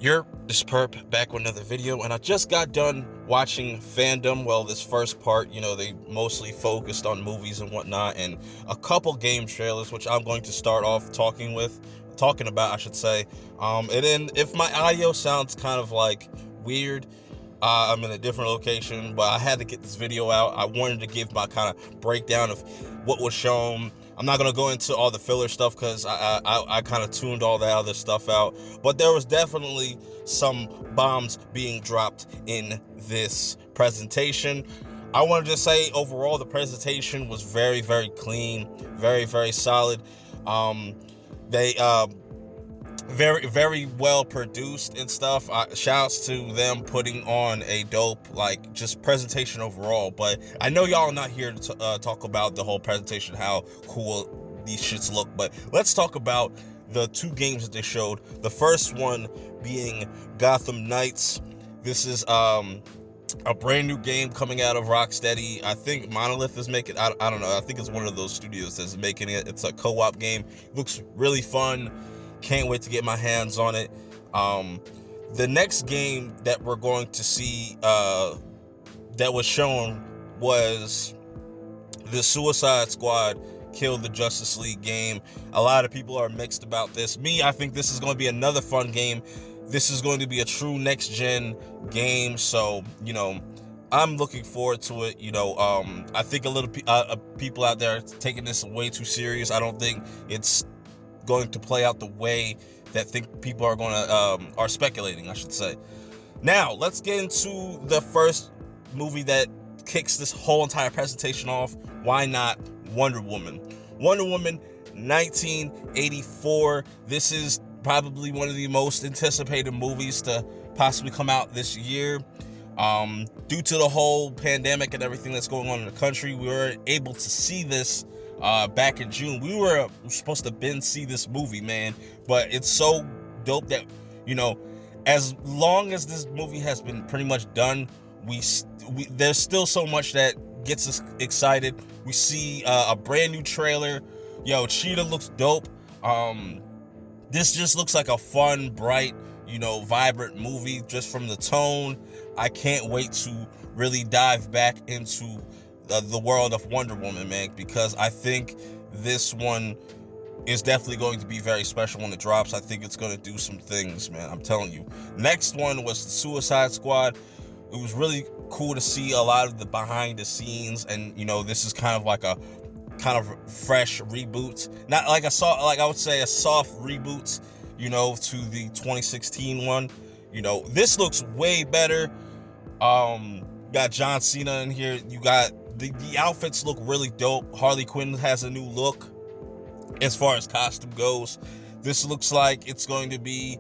This perp back with another video, and I just got done watching Fandome. Well, this first part, they mostly focused on movies and whatnot, and a couple game trailers, which I'm going to start off talking about, I should say. And then if my audio sounds kind of like weird, I'm in a different location, but I had to get this video out. I wanted to give my kind of breakdown of what was shown. I'm not going to go into all the filler stuff because I kind of tuned all that other stuff out. But there was definitely some bombs being dropped in this presentation. I want to just say overall the presentation was very, very clean, very, very solid. They very, very well produced and stuff. Shouts to them putting on a dope just presentation overall. But I know y'all are not here to talk about the whole presentation, how cool these shits look, but let's talk about the two games that they showed. The first one being Gotham Knights. This is a brand new game coming out of Rocksteady. I think Monolith is making. I don't know, I think it's one of those studios that's making it. It's a co-op game. Looks really fun. Can't wait to get my hands on it. The next game that we're going to see that was shown was the Suicide Squad Kill the Justice League game. A lot of people are mixed about this. I think this is going to be another fun game. This is going to be a true next-gen game, so, I'm looking forward to it. I think a little people out there are taking this way too serious. I don't think it's going to play out the way that people are going to are speculating, I should say. Now let's get into the first movie that kicks this whole entire presentation off. Why not Wonder Woman? Wonder Woman 1984. This is probably one of the most anticipated movies to possibly come out this year. Due to the whole pandemic and everything that's going on in the country, we were able to see this back in June. We were supposed to see this movie, man, but it's so dope that, as long as this movie has been pretty much done, there's still so much that gets us excited. We see a brand new trailer. Cheetah looks dope. This just looks like a fun, bright, vibrant movie just from the tone. I can't wait to really dive back into the world of Wonder Woman, man, because I think this one is definitely going to be very special when it drops. I think it's going to do some things, man. I'm telling you. Next one was the Suicide Squad. It was really cool to see a lot of the behind the scenes, and this is kind of like a fresh reboot. Not like I would say a soft reboot, to the 2016 one. This looks way better. Got John Cena in here. You got the outfits look really dope. Harley Quinn has a new look as far as costume goes. This looks like it's going to be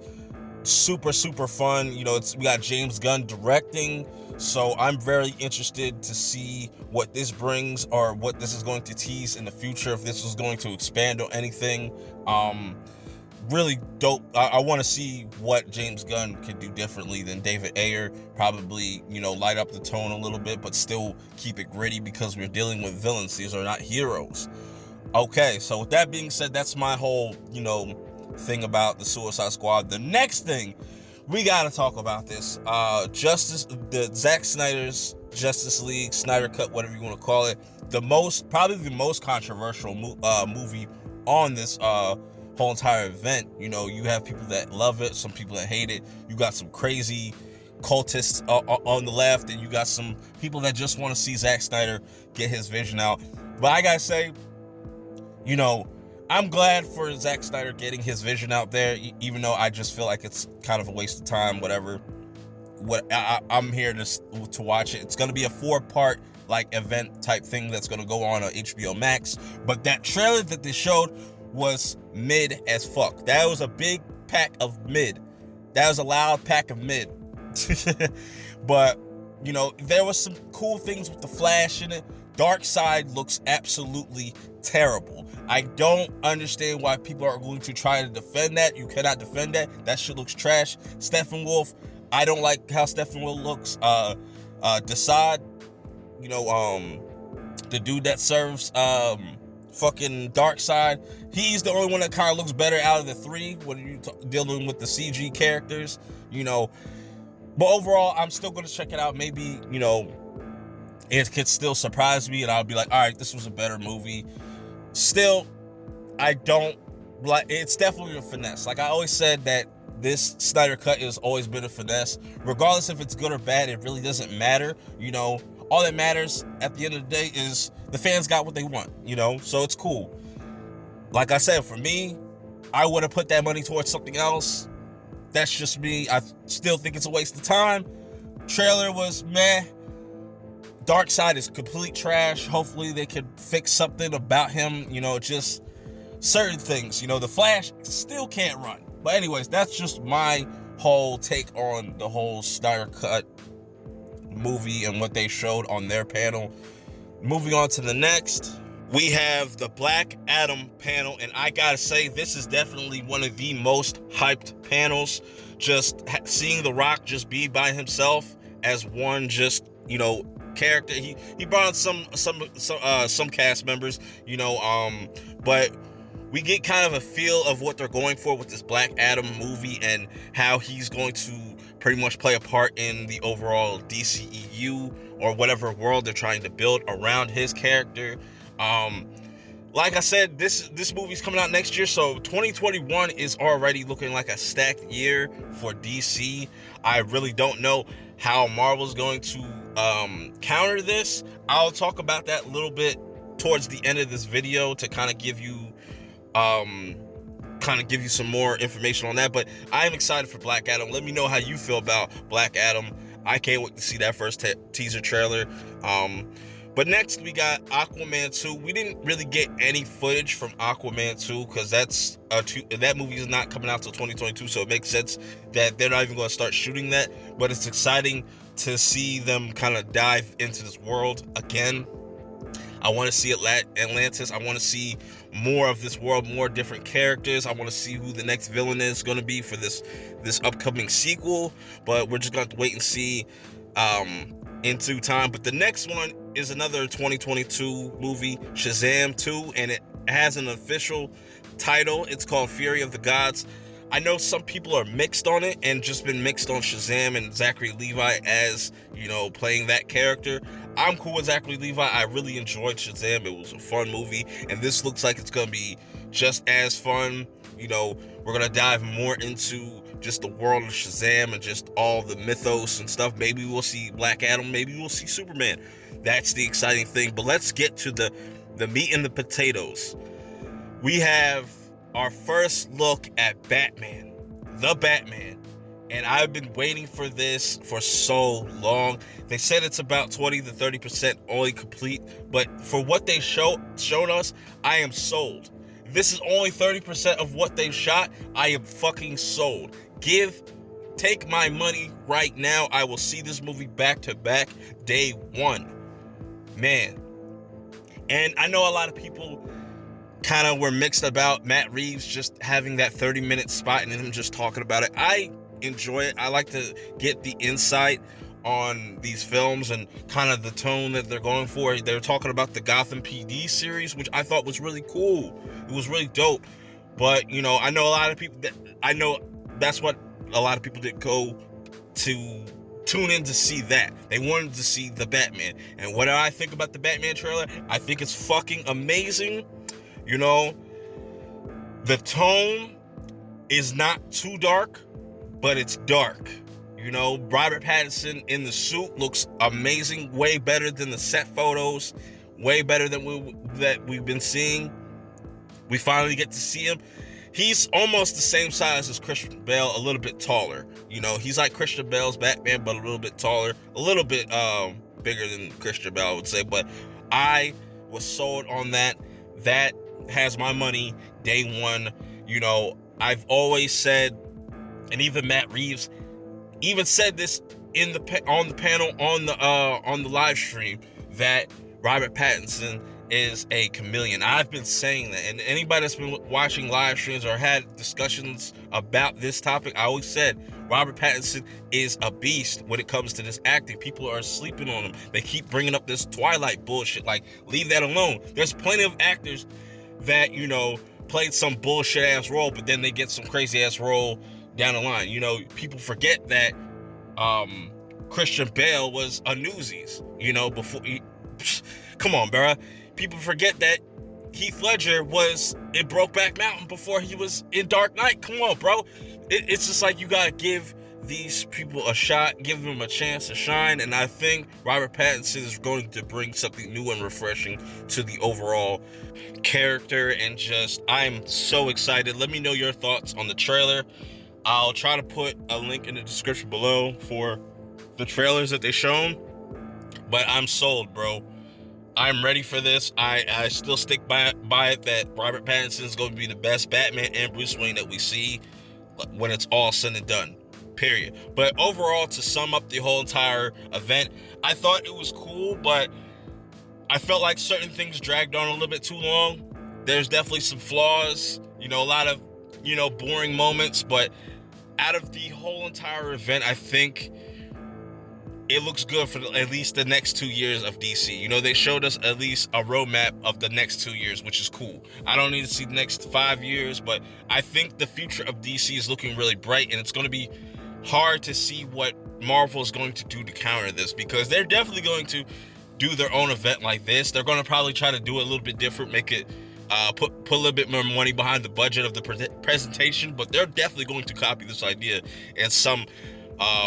super, super fun. We got James Gunn directing, so I'm very interested to see what this brings or what this is going to tease in the future, if this is going to expand on anything. Really dope. I want to see what James Gunn can do differently than David Ayer. Probably, light up the tone a little bit, but still keep it gritty because we're dealing with villains. These are not heroes. Okay, so with that being said, that's my whole, thing about the Suicide Squad. The next thing, we got to talk about this. The Zack Snyder's Justice League, Snyder Cut, whatever you want to call it. Probably the most controversial movie on this whole entire event. You have people that love it, some people that hate it. You got some crazy cultists on the left, and you got some people that just want to see Zack Snyder get his vision out. But I gotta say, I'm glad for Zack Snyder getting his vision out there, even though I just feel like it's kind of a waste of time. Whatever. I'm here to watch it. It's gonna be a 4-part event type thing that's gonna go on HBO Max. But that trailer that they showed was mid as fuck. That was a big pack of mid. That was a loud pack of mid. But there was some cool things with the Flash in it. Darkseid looks absolutely terrible. I don't understand why people are going to try to defend that. You cannot defend that. That shit looks trash. Steppenwolf, I don't like how Steppenwolf looks. Desaad, the dude that serves fucking Darkseid. He's the only one that kind of looks better out of the three when you're dealing with the CG characters, you know. But overall, I'm still going to check it out. Maybe, you know, it could still surprise me and I'll be like, all right, this was a better movie. Still, I don't like, it's definitely a finesse. Like I always said, that this Snyder Cut has always been a finesse. Regardless if it's good or bad, it really doesn't matter. You know, all that matters at the end of the day is the fans got what they want, you know, so it's cool. Like I said, for me, I would have put that money towards something else. That's just me. I still think it's a waste of time. Trailer was meh. Darkseid is complete trash. Hopefully they could fix something about him, you know, just certain things. You know, the Flash still can't run. But anyways, that's just my whole take on the whole Snyder Cut movie and what they showed on their panel. Moving on to the next, we have the Black Adam panel, and I gotta say, this is definitely one of the most hyped panels. Just seeing The Rock just be by himself as one, just, you know, character. He brought in some cast members, you know, but we get kind of a feel of what they're going for with this Black Adam movie and how he's going to pretty much play a part in the overall DCEU or whatever world they're trying to build around his character. Like I said, this movie's coming out next year, so 2021 is already looking like a stacked year for DC. I really don't know how Marvel's going to counter this. I'll talk about that a little bit towards the end of this video to kind of give you some more information on that. But I am excited for Black Adam. Let me know how you feel about Black Adam. I can't wait to see that first teaser trailer. But next we got Aquaman 2. We didn't really get any footage from Aquaman 2 because that movie is not coming out till 2022, so it makes sense that they're not even going to start shooting that. But it's exciting to see them kind of dive into this world again. I want to see Atlantis. I want to see more of this world, more different characters. I want to see who the next villain is going to be for this upcoming sequel. But we're just going to wait and see into time. But the next one is another 2022 movie, Shazam 2, and it has an official title. It's called Fury of the Gods. I know some people are mixed on it and just been mixed on Shazam and Zachary Levi as, you know, playing that character. I'm cool with Zachary Levi. I really enjoyed Shazam. It was a fun movie, and this looks like it's going to be just as fun. You know, we're going to dive more into just the world of Shazam and just all the mythos and stuff. Maybe we'll see Black Adam. Maybe we'll see Superman. That's the exciting thing. But let's get to the meat and the potatoes. We have our first look at Batman, the Batman. And I've been waiting for this for so long. They said it's about 20 to 30% only complete. But for what they showed us, I am sold. This is only 30% of what they shot. I am fucking sold. Take my money right now. I will see this movie back to back day one. Man. And I know a lot of people kind of were mixed about Matt Reeves just having that 30-minute spot and him just talking about it. I enjoy it. I like to get the insight on these films and kind of the tone that they're going for. They're talking about the Gotham PD series, which I thought was really cool. It was really dope. But, you know, I know a lot of people that's what a lot of people did go to tune in to see that. They wanted to see the Batman. And what do I think about the Batman trailer? I think it's fucking amazing. You know, the tone is not too dark, but it's dark. You know, Robert Pattinson in the suit looks amazing, way better than the set photos, way better than we've been seeing. We finally get to see him. He's almost the same size as Christian Bale, a little bit taller. You know, he's like Christian Bale's Batman, but a little bit taller, a little bit bigger than Christian Bale, I would say. But I was sold on that. That has my money day one. You know, I've always said, and even Matt Reeves even said this on the panel on the live stream, that Robert Pattinson is a chameleon. I've been saying that, and anybody that's been watching live streams or had discussions about this topic, I always said Robert Pattinson is a beast when it comes to this acting. People are sleeping on him. They keep bringing up this Twilight bullshit. Like, leave that alone. There's plenty of actors that, you know, played some bullshit ass role, but then they get some crazy ass role down the line. You know, people forget that Christian Bale was a Newsies, you know, before come on, bruh. People forget that Heath Ledger was in Brokeback Mountain before he was in Dark Knight. Come on, bro. It's just like, you gotta give these people a shot, give them a chance to shine, and I think Robert Pattinson is going to bring something new and refreshing to the overall character, and just, I'm so excited. Let me know your thoughts on the trailer. I'll try to put a link in the description below for the trailers that they shown, but I'm sold, bro. I'm ready for this. I still stick by it that Robert Pattinson is going to be the best Batman and Bruce Wayne that we see when it's all said and done, period. But overall, to sum up the whole entire event, I thought it was cool, but I felt like certain things dragged on a little bit too long. There's definitely some flaws, you know, a lot of, you know, boring moments, but out of the whole entire event, I think it looks good for at least the next 2 years of DC. You know, they showed us at least a roadmap of the next 2 years, which is cool. I don't need to see the next 5 years, but I think the future of DC is looking really bright, and it's going to be hard to see what Marvel is going to do to counter this, because they're definitely going to do their own event like this. They're going to probably try to do it a little bit different, make it put a little bit more money behind the budget of the presentation, but they're definitely going to copy this idea in some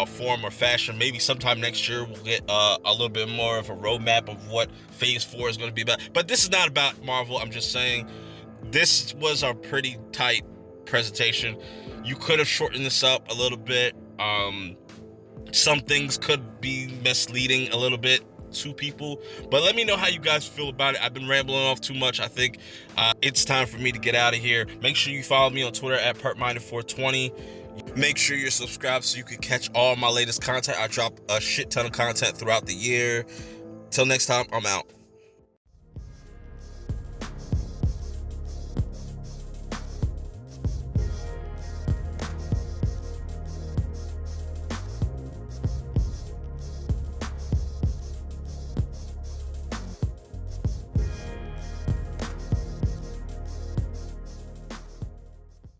form or fashion. Maybe sometime next year we'll get a little bit more of a roadmap of what Phase 4 is going to be about. But this is not about Marvel. I'm just saying this was a pretty tight presentation. You could have shortened this up a little bit. Some things could be misleading a little bit to people, but let me know how you guys feel about it. I've been rambling off too much. I think it's time for me to get out of here. Make sure you follow me on Twitter at PertMinded420. Make sure you're subscribed so you can catch all my latest content. I drop a shit ton of content throughout the year. Till next time, I'm out.